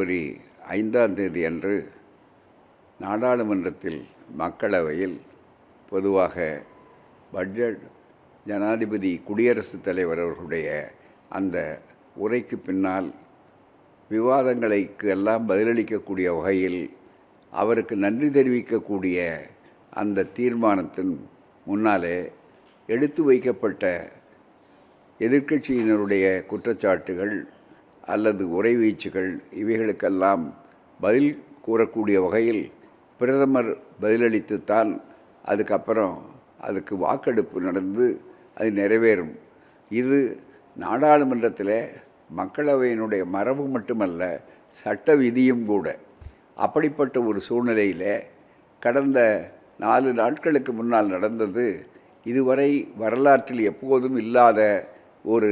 பிப்ரவரி 5ஆம் தேதி அன்று நாடாளுமன்றத்தில் மக்களவையில் பொதுவாக பட்ஜெட் ஜனாதிபதி குடியரசுத் தலைவர் அவர்களுடைய அந்த உரைக்கு பின்னால் விவாதங்களுக்கு எல்லாம் பதிலளிக்கக்கூடிய வகையில் அவருக்கு நன்றி தெரிவிக்கக்கூடிய அந்த தீர்மானத்தின் முன்னாலே எடுத்து வைக்கப்பட்ட எதிர்க்கட்சியினருடைய குற்றச்சாட்டுகள் அல்லது உரைவீச்சுகள் இவைகளுக்கெல்லாம் பதில் கூறக்கூடிய வகையில் பிரதமர் பதிலளித்துத்தான் அதுக்கப்புறம் அதுக்கு வாக்கெடுப்பு நடந்து அது நிறைவேறும். இது நாடாளுமன்றத்தில் மக்களவையினுடைய மரபு மட்டுமல்ல, சட்ட விதியும் கூட. அப்படிப்பட்ட ஒரு சூழ்நிலையில் கடந்த 4 நாட்களுக்கு முன்னால் நடந்தது இதுவரை வரலாற்றில் எப்போதும் இல்லாத ஒரு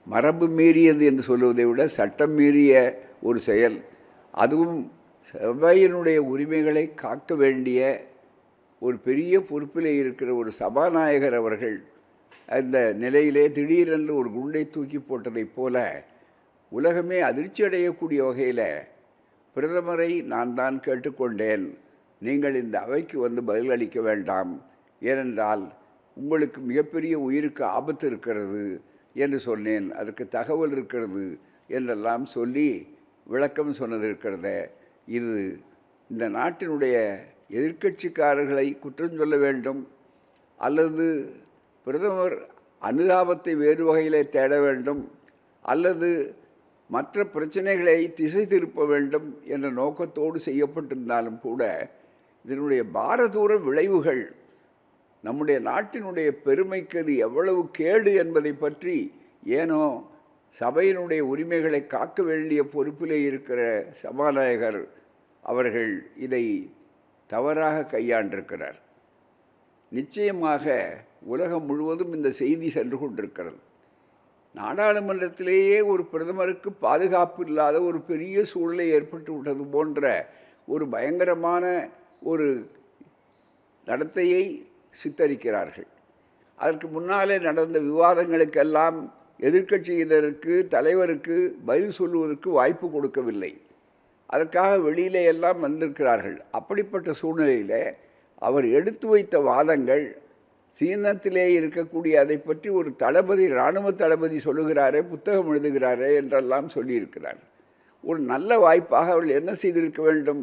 மரபு மீறியது என்று சொல்வதை விட சட்டம் மீறிய ஒரு செயல். அதுவும் சபையினுடைய உரிமைகளை காக்க வேண்டிய ஒரு பெரிய பொறுப்பிலே இருக்கிற ஒரு சபாநாயகர் அவர்கள் அந்த நிலையிலே திடீரென்று ஒரு குண்டை தூக்கி போட்டதைப் போல உலகமே அதிர்ச்சி அடையக்கூடிய வகையில் பிரதமரை நான் தான் கேட்டுக்கொண்டேன், நீங்கள் இந்த அவைக்கு வந்து பதிலளிக்க வேண்டாம், ஏனென்றால் உங்களுக்கு மிகப்பெரிய உயிருக்கு ஆபத்து இருக்கிறது என்று சொன்னேன், அதற்கு தகவல் இருக்கிறது என்றெல்லாம் சொல்லி விளக்கம் சொன்னது இருக்கிறத. இது இந்த நாட்டினுடைய எதிர்க்கட்சிக்காரர்களை குற்றம் சொல்ல வேண்டும் அல்லது பிரதமர் அனுதாபத்தை வேறு வகையிலே தேட வேண்டும் அல்லது மற்ற பிரச்சனைகளை திசை திருப்ப வேண்டும் என்ற நோக்கத்தோடு செய்யப்பட்டிருந்தாலும் கூட இதனுடைய பாரதூர விளைவுகள் நம்முடைய நாட்டினுடைய பெருமைக்கு அது எவ்வளவு கேடு என்பதை பற்றி ஏனோ சபையினுடைய உரிமைகளை காக்க வேண்டிய பொறுப்பிலே இருக்கிற சபாநாயகர் அவர்கள் இதை தவறாக கையாண்டிருக்கிறார். நிச்சயமாக உலகம் முழுவதும் இந்த செய்தி சென்று கொண்டிருக்கிறது. நாடாளுமன்றத்திலேயே ஒரு பிரதமருக்கு பாதுகாப்பு இல்லாத ஒரு பெரிய சூழ்நிலை ஏற்பட்டு விட்டது போன்ற ஒரு பயங்கரமான ஒரு நடத்தையை சித்தரிக்கிறார்கள். அதற்கு முன்னாலே நடந்த விவாதங்களுக்கெல்லாம் எதிர்க்கட்சியினருக்கு தலைவருக்கு பதில் சொல்லுவதற்கு வாய்ப்பு கொடுக்கவில்லை. அதற்காக வெளியிலே எல்லாம் வந்திருக்கிறார்கள். அப்படிப்பட்ட சூழ்நிலையில் அவர் எடுத்து வைத்த வாதங்கள் சீனத்திலே இருக்கக்கூடிய அதை பற்றி ஒரு தளபதி, இராணுவ தளபதி சொல்லுகிறாரே, புத்தகம் எழுதுகிறாரே என்றெல்லாம் சொல்லியிருக்கிறார். ஒரு நல்ல வாய்ப்பாக அவர்கள் என்ன செய்திருக்க வேண்டும்?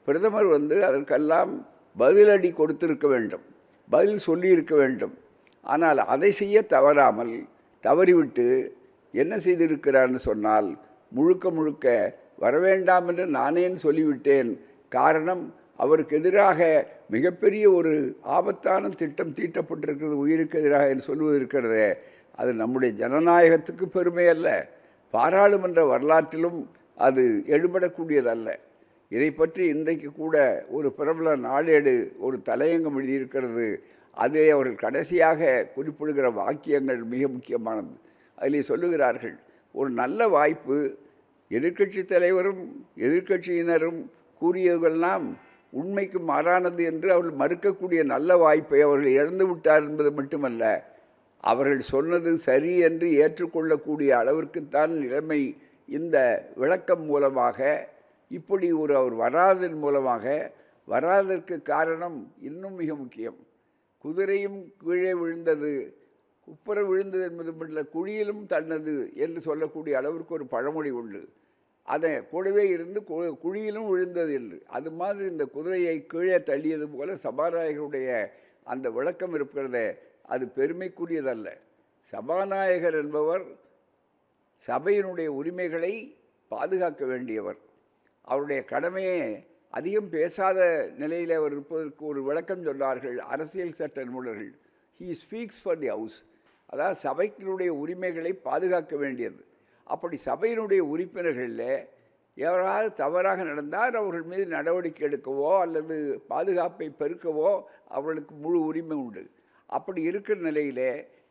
பிரதமர் வந்து அதற்கெல்லாம் பதிலடி கொடுத்திருக்க வேண்டும், பதில் சொல்லியிருக்க வேண்டும். ஆனால் அதை செய்ய தவறிவிட்டு என்ன செய்திருக்கிறார்னு சொன்னால், முழுக்க வரவேண்டாம் என்று நானேன்னு சொல்லிவிட்டேன். காரணம், அவருக்கு எதிராக மிகப்பெரிய ஒரு ஆபத்தான திட்டம் தீட்டப்பட்டிருக்கிறது உயிருக்கு எதிராக என்று சொல்வது இருக்கிறதே, அது நம்முடைய ஜனநாயகத்துக்கு பெருமை அல்ல, பாராளுமன்ற வரலாற்றிலும் அது எடுபடக்கூடியதல்ல. இதை பற்றி இன்றைக்கு கூட ஒரு பிரபல நாளேடு ஒரு தலையங்கம் எழுதியிருக்கிறது. அதை அவர்கள் கடைசியாக குறிப்பிடுகிற வாக்கியங்கள் மிக முக்கியமானது. அதில் சொல்லுகிறார்கள், ஒரு நல்ல வாய்ப்பு, எதிர்க்கட்சி தலைவரும் எதிர்க்கட்சியினரும் கூறியவர்களெல்லாம் உண்மைக்கு மாறானது என்று அவர்கள் மறுக்கக்கூடிய நல்ல வாய்ப்பை அவர்கள் இழந்து விட்டார் என்பது மட்டுமல்ல, அவர்கள் சொன்னது சரி என்று ஏற்றுக்கொள்ளக்கூடிய அளவிற்குத்தான் நிலைமை இந்த விளக்கம் மூலமாக இப்படி அவர் வராதன் மூலமாக. வராதற்கு காரணம் இன்னும் மிக முக்கியம். குதிரையும் கீழே விழுந்தது, குப்புற விழுந்தது என்பது மட்டும் குழியிலும் தன்னது என்று சொல்லக்கூடிய அளவிற்கு ஒரு பழமொழி உண்டு. அதை கூடவே இருந்து குழியிலும் விழுந்தது என்று. அது மாதிரி இந்த குதிரையை கீழே தள்ளியது போல சபாநாயகருடைய அந்த விளக்கம் இருக்கிறத, அது பெருமைக்குரியதல்ல. சபாநாயகர் என்பவர் சபையினுடைய உரிமைகளை பாதுகாக்க வேண்டியவர். அவருடைய கடமையை அதிகம் பேசாத நிலையில் அவர் இருப்பதற்கு ஒரு விளக்கம் சொன்னார்கள் அரசியல் சட்ட நிபுணர்கள். He speaks for the house, அதாவது சபைக்கினுடைய உரிமைகளை பாதுகாக்க வேண்டியது. அப்படி சபையினுடைய உறுப்பினர்களில் யாராவது தவறாக நடந்தால் அவர்கள் மீது நடவடிக்கை எடுக்கவோ அல்லது பாதுகாப்பை பெருக்கவோ அவர்களுக்கு முழு உரிமை உண்டு. அப்படி இருக்கிற நிலையில்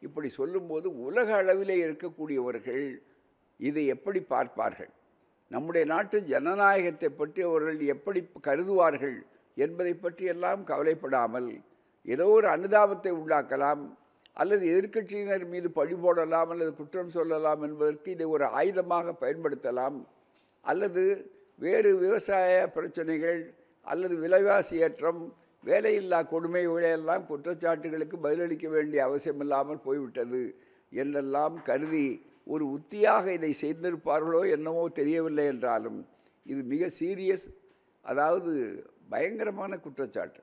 இப்படி சொல்லும்போது உலக அளவிலே இருக்கக்கூடியவர்கள் இதை எப்படி பார்ப்பார்கள்? நம்முடைய நாட்டு ஜனநாயகத்தை பற்றி அவர்கள் எப்படி கருதுவார்கள் என்பதை பற்றியெல்லாம் கவலைப்படாமல் ஏதோ ஒரு அனுதாபத்தை உண்டாக்கலாம் அல்லது எதிர்க்கட்சியினர் மீது பழி போடலாம் அல்லது குற்றம் சொல்லலாம் என்பதற்கு இதை ஒரு ஆயுதமாக பயன்படுத்தலாம். அல்லது வேறு விவசாய பிரச்சனைகள் அல்லது விலைவாசி ஏற்றம், வேலையில்லா கொடுமைகளையெல்லாம் குற்றச்சாட்டுகளுக்கு பதிலளிக்க வேண்டிய அவசியமில்லாமல் போய்விட்டது என்றெல்லாம் கருதி ஒரு உத்தியாக இதை செய்திருப்பார்களோ என்னவோ தெரியவில்லை. என்றாலும் இது மிக சீரியஸ், அதாவது பயங்கரமான குற்றச்சாட்டு.